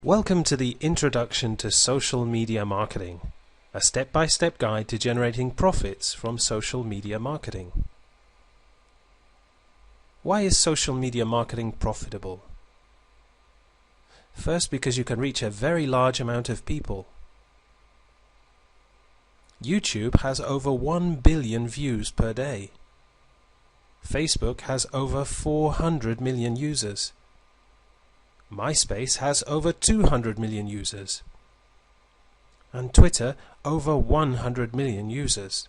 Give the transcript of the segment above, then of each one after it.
Welcome to the Introduction to Social Media Marketing, a step-by-step guide to generating profits from social media marketing. Why is social media marketing profitable? First, because you can reach a very large amount of people. YouTube has over 1 billion views per day. Facebook has over 400 million users. MySpace has over 200 million users. And Twitter over 100 million users.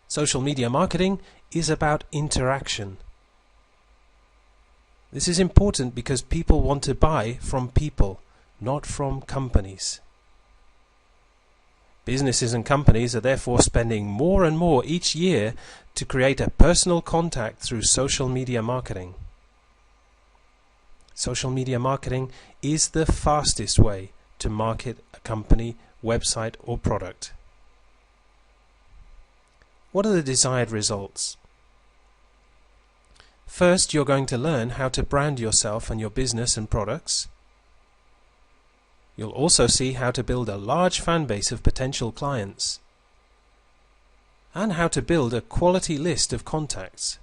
Social media marketing is about interaction. This is important because people want to buy from people, not from companies. Businesses and companies are therefore spending more and more each year to create a personal contact through social media marketing. Social media marketing is the fastest way to market a company, website or product. What are the desired results? First, you're going to learn how to brand yourself and your business and products. You'll also see how to build a large fan base of potential clients and how to build a quality list of contacts.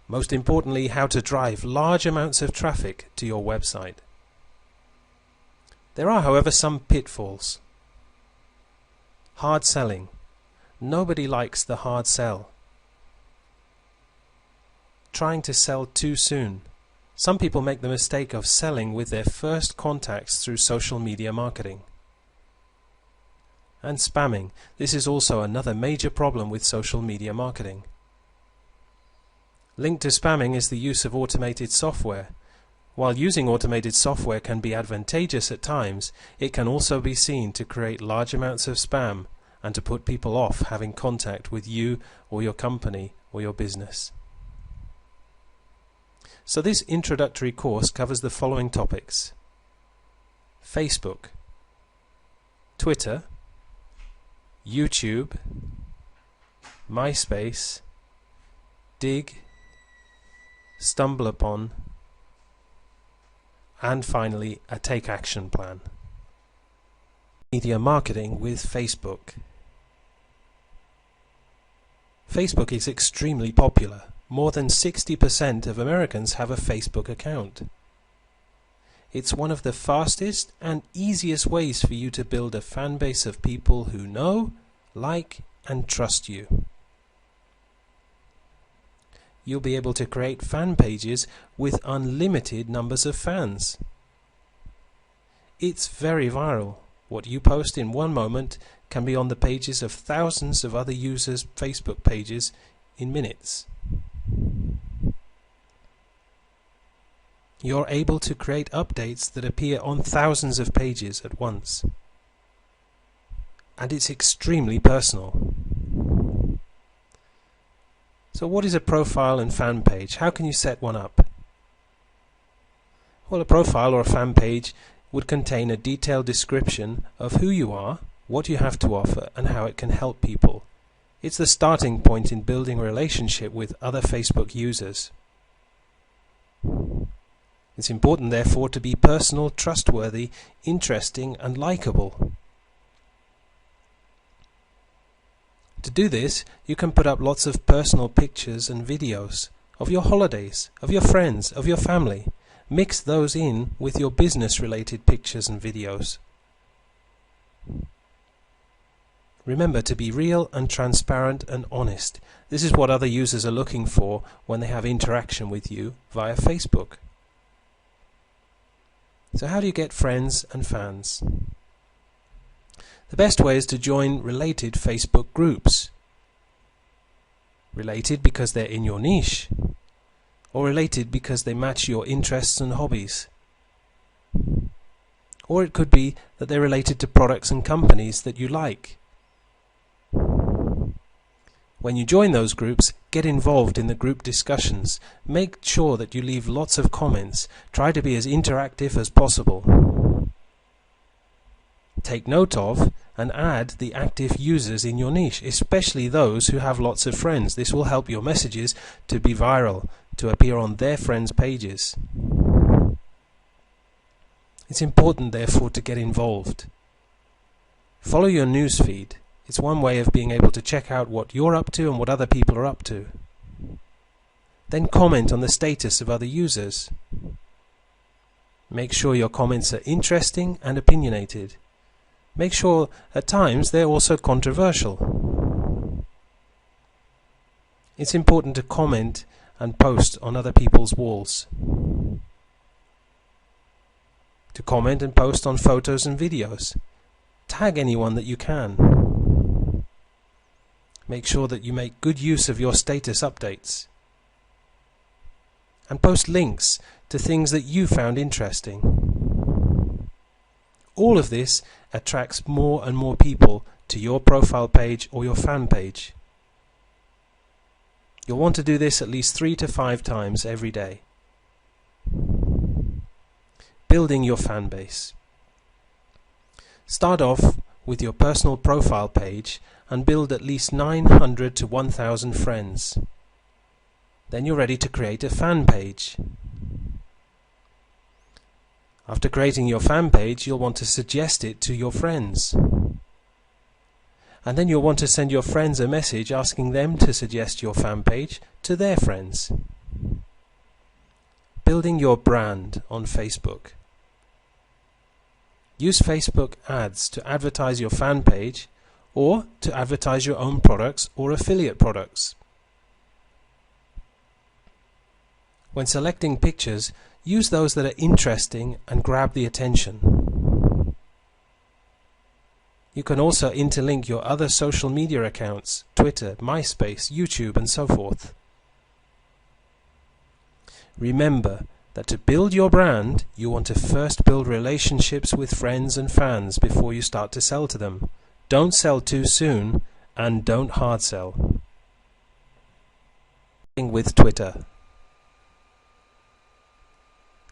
Most importantly, how to drive large amounts of traffic to your website. There are, however, some pitfalls. Hard selling. Nobody likes the hard sell. Trying to sell too soon. Some people make the mistake of selling with their first contacts through social media marketing. And spamming. This is also another major problem with social media marketing. Linked to spamming is the use of automated software. While using automated software can be advantageous at times, it can also be seen to create large amounts of spam and to put people off having contact with you or your company or your business. So this introductory course covers the following topics: Facebook, Twitter, YouTube, MySpace, Digg, StumbleUpon, and finally a take action plan. Media marketing with Facebook. Facebook is extremely popular. More than 60% of Americans have a Facebook account. It's one of the fastest and easiest ways for you to build a fan base of people who know, like, and trust you. You'll be able to create fan pages with unlimited numbers of fans. It's very viral. What you post in one moment can be on the pages of thousands of other users' Facebook pages in minutes. You're able to create updates that appear on thousands of pages at once. And it's extremely personal. So what is a profile and fan page? How can you set one up? Well, a profile or a fan page would contain a detailed description of who you are, what you have to offer, and how it can help people. It's the starting point in building a relationship with other Facebook users. It's important, therefore, to be personal, trustworthy, interesting, and likable. To do this, you can put up lots of personal pictures and videos of your holidays, of your friends, of your family. Mix those in with your business-related pictures and videos. Remember to be real and transparent and honest. This is what other users are looking for when they have interaction with you via Facebook. So how do you get friends and fans? The best way is to join related Facebook groups. Related because they're in your niche, or related because they match your interests and hobbies. Or it could be that they're related to products and companies that you like. When you join those groups, get involved in the group discussions. Make sure that you leave lots of comments. Try to be as interactive as possible. Take note of and add the active users in your niche, especially those who have lots of friends. This will help your messages to be viral, to appear on their friends' pages. It's important, therefore, to get involved. Follow your newsfeed. It's one way of being able to check out what you're up to and what other people are up to. Then comment on the status of other users. Make sure your comments are interesting and opinionated. Make sure at times they're also controversial. It's important to comment and post on other people's walls. To comment and post on photos and videos. Tag anyone that you can. Make sure that you make good use of your status updates. And post links to things that you found interesting. All of this attracts more and more people to your profile page or your fan page. You'll want to do this at least 3 to 5 times every day. Building your fan base. Start off with your personal profile page and build at least 900 to 1,000 friends. Then you're ready to create a fan page. After creating your fan page, you'll want to suggest it to your friends. And then you'll want to send your friends a message asking them to suggest your fan page to their friends. Building your brand on Facebook. Use Facebook ads to advertise your fan page or to advertise your own products or affiliate products. When selecting pictures, use those that are interesting and grab the attention. You can also interlink your other social media accounts, Twitter, MySpace, YouTube, and so forth. Remember that to build your brand, you want to first build relationships with friends and fans before you start to sell to them. Don't sell too soon, and don't hard sell. With Twitter.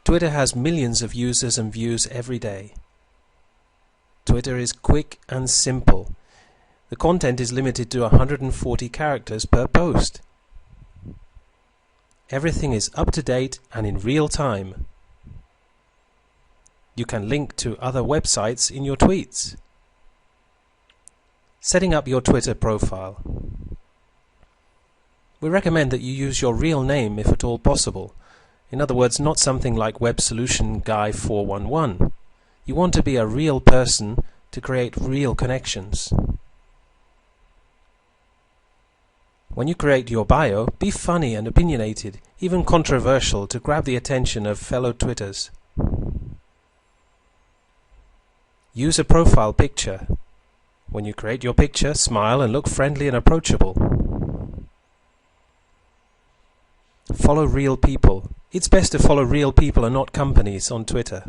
Twitter has millions of users and views every day. Twitter is quick and simple. The content is limited to 140 characters per post. Everything is up to date and in real time. You can link to other websites in your tweets. Setting up your Twitter profile. We recommend that you use your real name if at all possible. In other words, not something like Web Solution Guy 411. You want to be a real person to create real connections. When you create your bio, be funny and opinionated, even controversial, to grab the attention of fellow Twitters. Use a profile picture. When you create your picture, smile and look friendly and approachable. Follow real people. It's best to follow real people and not companies on Twitter.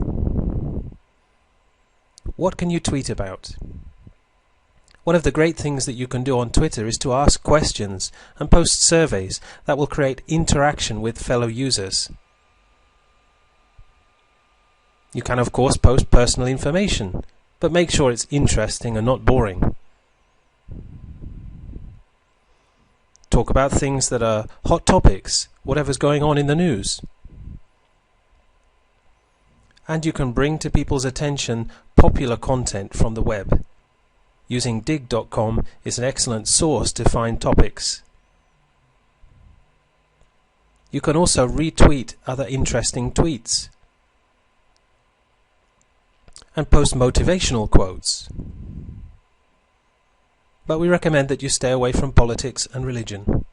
What can you tweet about? One of the great things that you can do on Twitter is to ask questions and post surveys that will create interaction with fellow users. You can, of course, post personal information, but make sure it's interesting and not boring. Talk about things that are hot topics, whatever's going on in the news. And you can bring to people's attention popular content from the web. Using Digg.com is an excellent source to find topics. You can also retweet other interesting tweets and post motivational quotes. But we recommend that you stay away from politics and religion.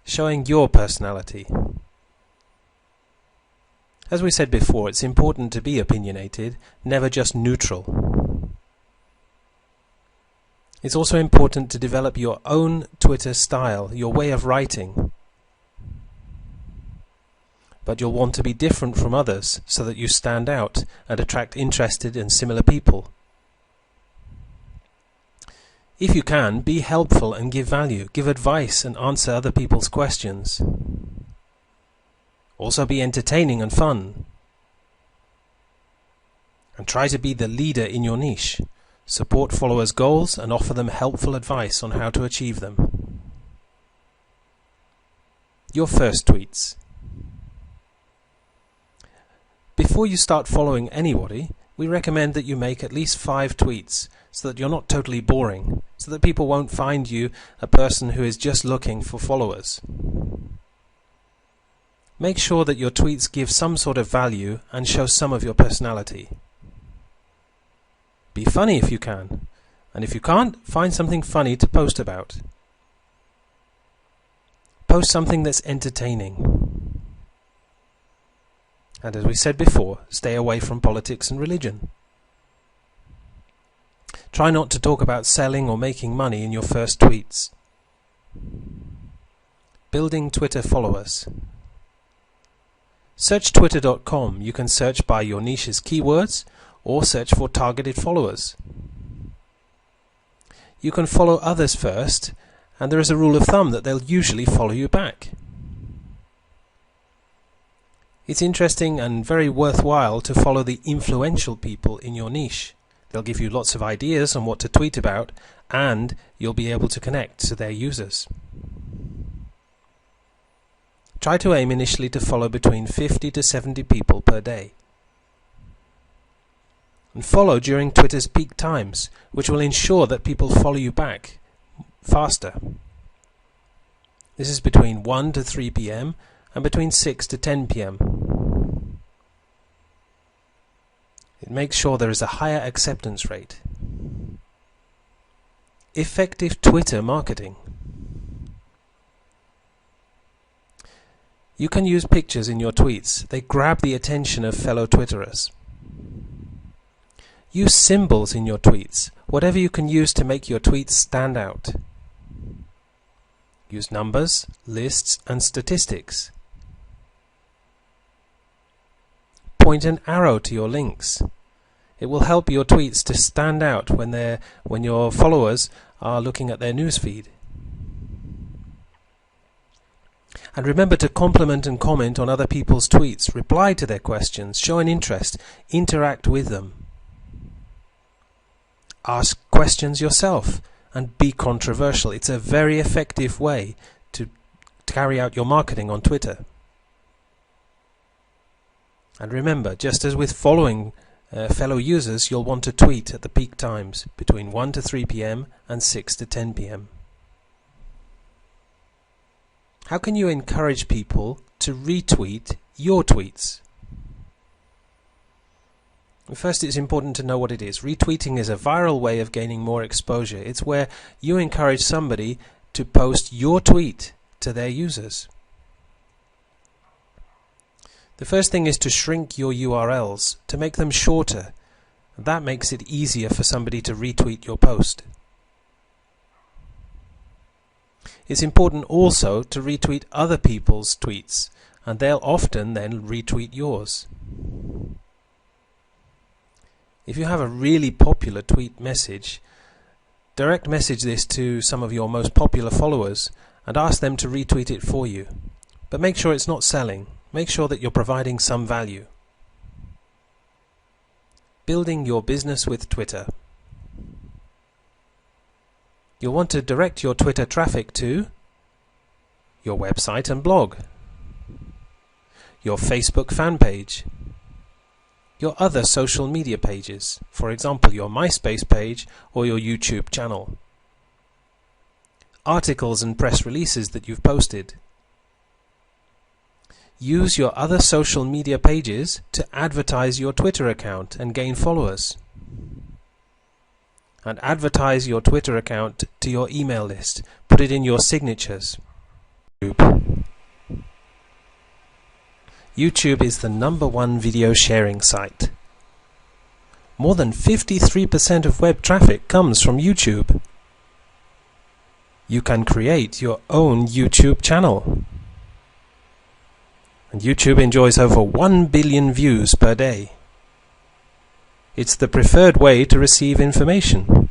Showing your personality. As we said before, it's important to be opinionated, never just neutral. It's also important to develop your own Twitter style, your way of writing. But you'll want to be different from others so that you stand out and attract interested and similar people. If you can, be helpful and give value, give advice and answer other people's questions. Also be entertaining and fun. And try to be the leader in your niche. Support followers' goals and offer them helpful advice on how to achieve them. Your first tweets. Before you start following anybody, we recommend that you make at least 5 tweets so that you're not totally boring, so that people won't find you a person who is just looking for followers. Make sure that your tweets give some sort of value and show some of your personality. Be funny if you can, and if you can't, find something funny to post about. Post something that's entertaining. And as we said before, stay away from politics and religion. Try not to talk about selling or making money in your first tweets. Building Twitter followers. Search twitter.com. You can search by your niche's keywords or search for targeted followers. You can follow others first, and there is a rule of thumb that they'll usually follow you back. It's interesting and very worthwhile to follow the influential people in your niche. They'll give you lots of ideas on what to tweet about, and you'll be able to connect to their users. Try to aim initially to follow between 50 to 70 people per day. And follow during Twitter's peak times, which will ensure that people follow you back faster. This is between 1 to 3 p.m. and between 6 to 10 p.m. It makes sure there is a higher acceptance rate. Effective Twitter marketing. You can use pictures in your tweets. They grab the attention of fellow Twitterers. Use symbols in your tweets, whatever you can use to make your tweets stand out. Use numbers, lists, and statistics. Point an arrow to your links. It will help your tweets to stand out when your followers are looking at their newsfeed. And remember to compliment and comment on other people's tweets, reply to their questions, show an interest, interact with them. Ask questions yourself and be controversial. It's a very effective way to carry out your marketing on Twitter. And remember, just as with following fellow users, you'll want to tweet at the peak times between 1 to 3 p.m. and 6 to 10 p.m. How can you encourage people to retweet your tweets? First, it's important to know what it is. Retweeting is a viral way of gaining more exposure. It's where you encourage somebody to post your tweet to their users. The first thing is to shrink your URLs, to make them shorter. That makes it easier for somebody to retweet your post. It's important also to retweet other people's tweets, and they'll often then retweet yours. If you have a really popular tweet message, direct message this to some of your most popular followers and ask them to retweet it for you. But make sure it's not selling. Make sure that you're providing some value. Building your business with Twitter. You'll want to direct your Twitter traffic to your website and blog, your Facebook fan page, your other social media pages, for example your MySpace page or your YouTube channel, articles and press releases that you've posted. Use your other social media pages to advertise your Twitter account and gain followers. And advertise your Twitter account to your email list. Put it in your signatures. YouTube is the #1 video sharing site. More than 53% of web traffic comes from YouTube. You can create your own YouTube channel. And YouTube enjoys over 1 billion views per day. It's the preferred way to receive information.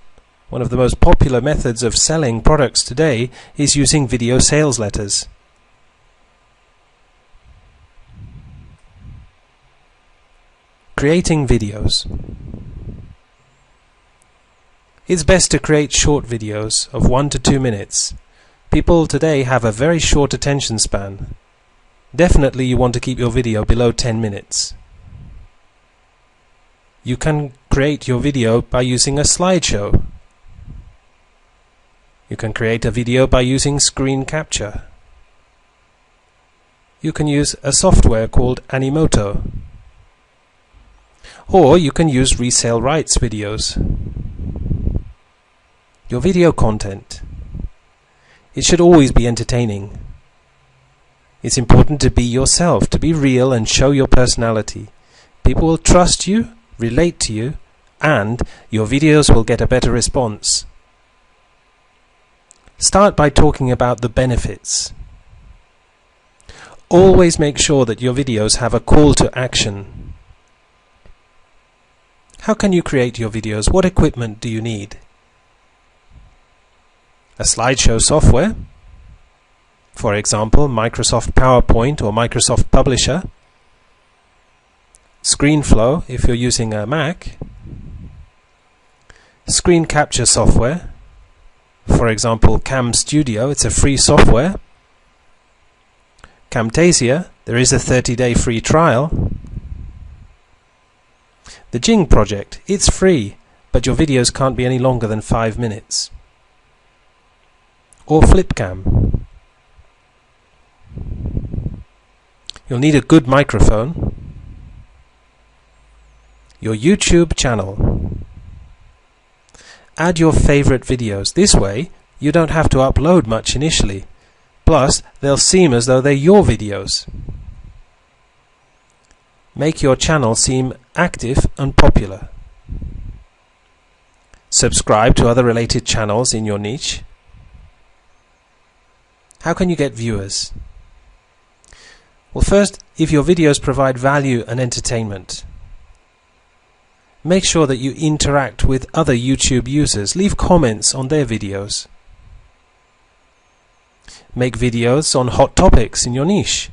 One of the most popular methods of selling products today is using video sales letters. Creating videos. It's best to create short videos of 1 to 2 minutes. People today have a very short attention span. Definitely you want to keep your video below 10 minutes. You can create your video by using a slideshow. You can create a video by using screen capture. You can use a software called Animoto. Or you can use resale rights videos. Your video content. It should always be entertaining. It's important to be yourself, to be real and show your personality. People will trust you, relate to you, and your videos will get a better response. Start by talking about the benefits. Always make sure that your videos have a call to action. How can you create your videos? What equipment do you need? A slideshow software, for example, Microsoft PowerPoint or Microsoft Publisher. ScreenFlow if you're using a Mac. Screen capture software, for example, Cam Studio, it's a free software. Camtasia, there is a 30-day free trial. The Jing project, it's free, but your videos can't be any longer than 5 minutes. Or Flipcam. You'll need a good microphone. Your YouTube channel. Add your favorite videos. This way, you don't have to upload much initially. Plus, they'll seem as though they're your videos. Make your channel seem active and popular. Subscribe to other related channels in your niche. How can you get viewers? Well, first, if your videos provide value and entertainment, make sure that you interact with other YouTube users. Leave comments on their videos. Make videos on hot topics in your niche.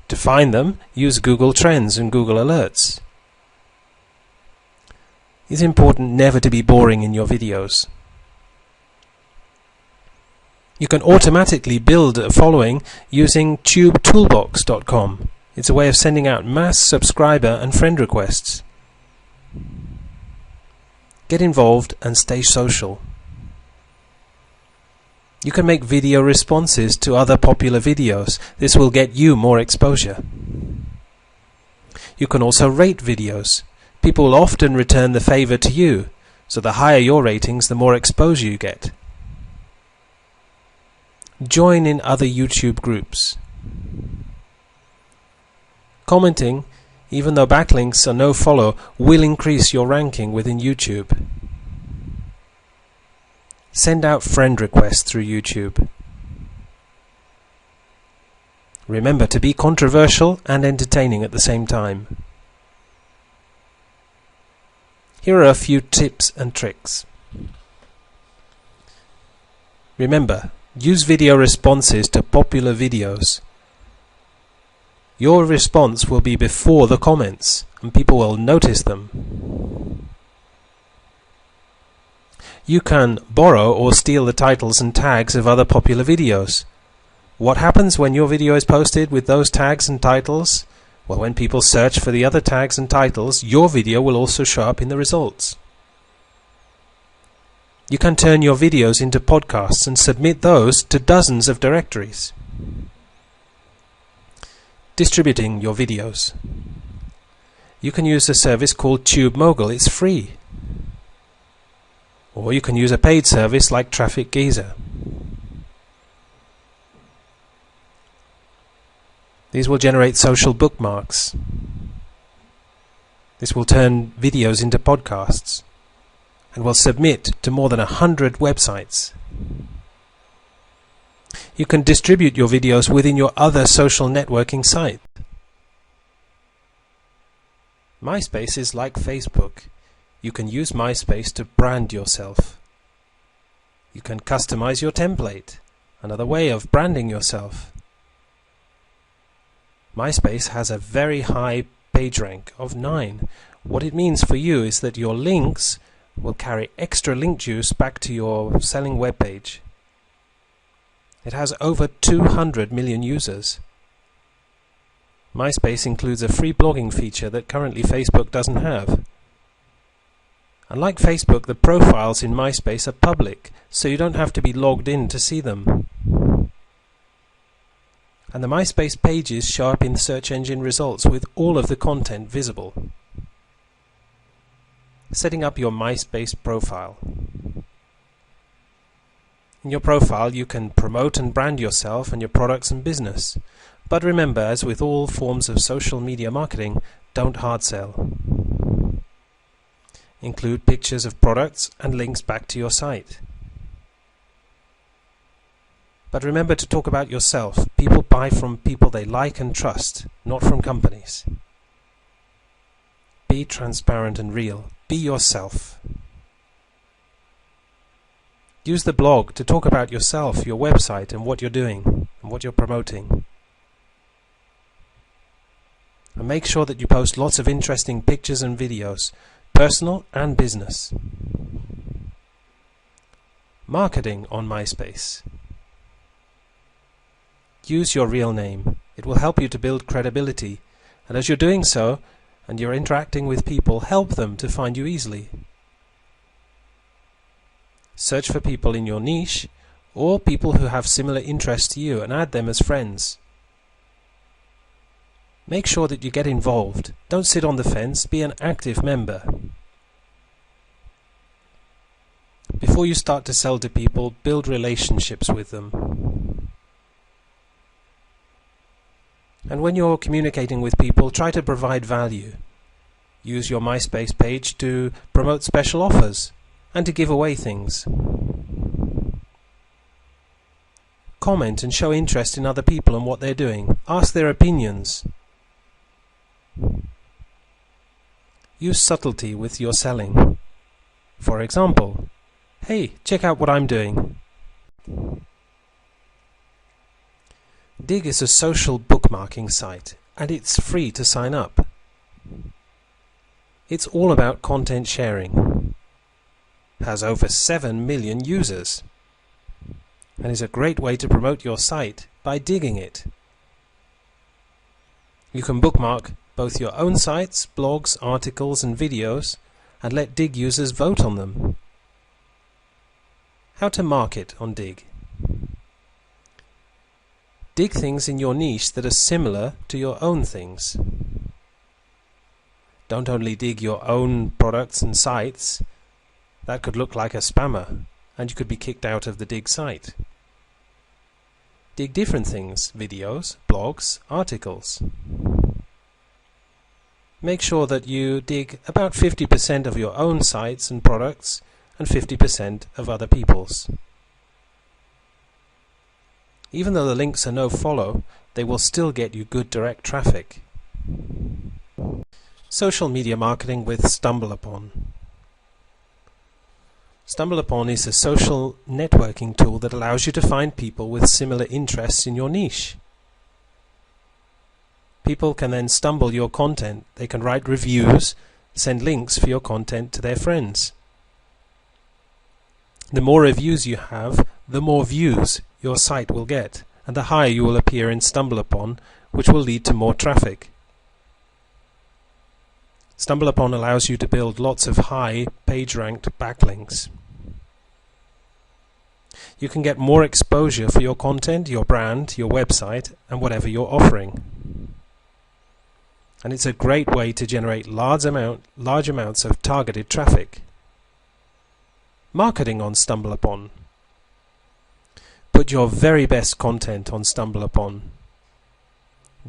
To find them, use Google Trends and Google Alerts. It's important never to be boring in your videos. You can automatically build a following using tubetoolbox.com. It's a way of sending out mass subscriber and friend requests. Get involved and stay social. You can make video responses to other popular videos. This will get you more exposure. You can also rate videos. People will often return the favor to you, so the higher your ratings, the more exposure you get. Join in other YouTube groups. Commenting, even though backlinks are no follow, will increase your ranking within YouTube. Send out friend requests through YouTube. Remember to be controversial and entertaining at the same time. Here are a few tips and tricks. Remember, use video responses to popular videos. Your response will be before the comments, and people will notice them. You can borrow or steal the titles and tags of other popular videos. What happens when your video is posted with those tags and titles? Well, when people search for the other tags and titles, your video will also show up in the results. You can turn your videos into podcasts and submit those to dozens of directories. Distributing your videos. You can use a service called TubeMogul. It's free. Or you can use a paid service like Traffic Geyser. These will generate social bookmarks. This will turn videos into podcasts and will submit to more than 100 websites. You can distribute your videos within your other social networking site. MySpace is like Facebook. You can use MySpace to brand yourself. You can customize your template, another way of branding yourself. MySpace has a very high PageRank of 9. What it means for you is that your links will carry extra link juice back to your selling web page. It has over 200 million users. MySpace includes a free blogging feature that currently Facebook doesn't have. Unlike Facebook, the profiles in MySpace are public, so you don't have to be logged in to see them. And the MySpace pages show up in search engine results with all of the content visible. Setting up your MySpace profile. In your profile, you can promote and brand yourself and your products and business. But remember, as with all forms of social media marketing, don't hard sell. Include pictures of products and links back to your site. But remember to talk about yourself. People buy from people they like and trust, not from companies. Be transparent and real. Be yourself. Use the blog to talk about yourself, your website, and what you're doing, and what you're promoting. And make sure that you post lots of interesting pictures and videos, personal and business. Marketing on MySpace. Use your real name. It will help you to build credibility, and as you're doing so, and you're interacting with people, help them to find you easily. Search for people in your niche, or people who have similar interests to you, and add them as friends. Make sure that you get involved. Don't sit on the fence, be an active member. Before you start to sell to people, build relationships with them. And when you're communicating with people, try to provide value. Use your MySpace page to promote special offers and to give away things. Comment and show interest in other people and what they're doing. Ask their opinions. Use subtlety with your selling. For example, hey, check out what I'm doing. Digg is a social bookmarking site, and it's free to sign up. It's all about content sharing. Has over 7 million users, and is a great way to promote your site by digging it. You can bookmark both your own sites, blogs, articles and videos, and let Digg users vote on them. How to market on Digg. Dig things in your niche that are similar to your own things. Don't only dig your own products and sites. That could look like a spammer, and you could be kicked out of the Digg site. Dig different things, videos, blogs, articles. Make sure that you dig about 50% of your own sites and products and 50% of other people's. Even though the links are no follow, they will still get you good direct traffic. Social media marketing with StumbleUpon. StumbleUpon is a social networking tool that allows you to find people with similar interests in your niche. People can then stumble your content. They can write reviews, send links for your content to their friends. The more reviews you have, the more views your site will get, and the higher you will appear in StumbleUpon, which will lead to more traffic. StumbleUpon allows you to build lots of high page-ranked backlinks. You can get more exposure for your content, your brand, your website, and whatever you're offering. And it's a great way to generate large amounts of targeted traffic. Marketing on StumbleUpon. Put your very best content on StumbleUpon.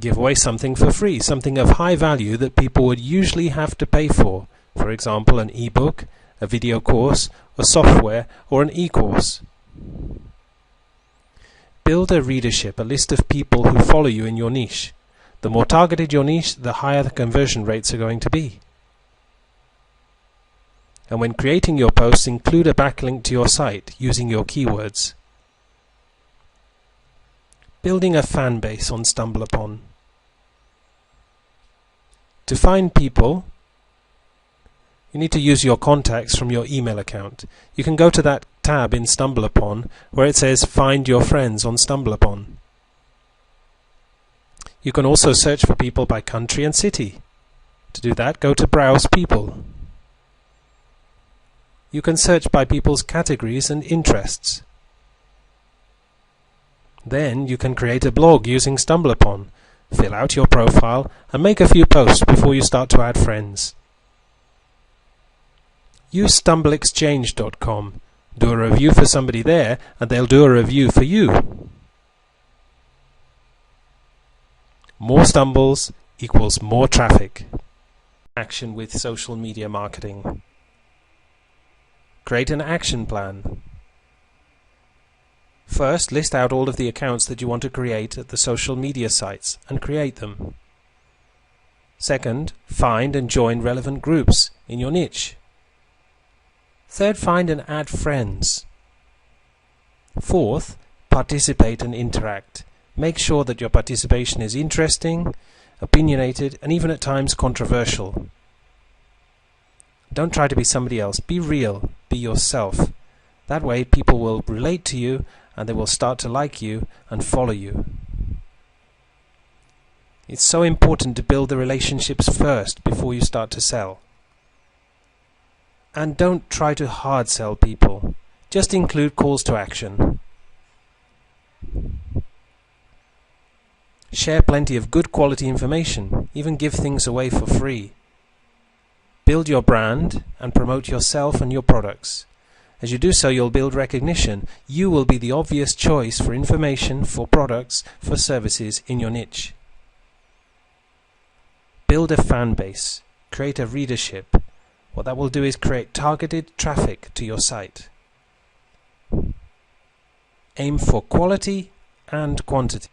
Give away something for free, something of high value that people would usually have to pay for example, an ebook, a video course, a software, or an e-course. Build a readership, a list of people who follow you in your niche. The more targeted your niche, the higher the conversion rates are going to be. And when creating your posts, include a backlink to your site using your keywords. Building a fan base on StumbleUpon. To find people, you need to use your contacts from your email account. You can go to that tab in StumbleUpon where it says Find Your Friends on StumbleUpon. You can also search for people by country and city. To do that, go to Browse People. You can search by people's categories and interests. Then you can create a blog using StumbleUpon, fill out your profile, and make a few posts before you start to add friends. Use StumbleExchange.com. Do a review for somebody there, and they'll do a review for you. More stumbles equals more traffic. Action with social media marketing. Create an action plan. First, list out all of the accounts that you want to create at the social media sites and create them. Second, find and join relevant groups in your niche. Third, find and add friends. Fourth, participate and interact. Make sure that your participation is interesting, opinionated, and even at times controversial. Don't try to be somebody else. Be real. Be yourself. That way people will relate to you and they will start to like you and follow you. It's so important to build the relationships first before you start to sell. And don't try to hard sell people. Just include calls to action. Share plenty of good quality information. Even give things away for free. Build your brand and promote yourself and your products. As you do so, you'll build recognition. You will be the obvious choice for information, for products, for services in your niche. Build a fan base. Create a readership. What that will do is create targeted traffic to your site. Aim for quality and quantity.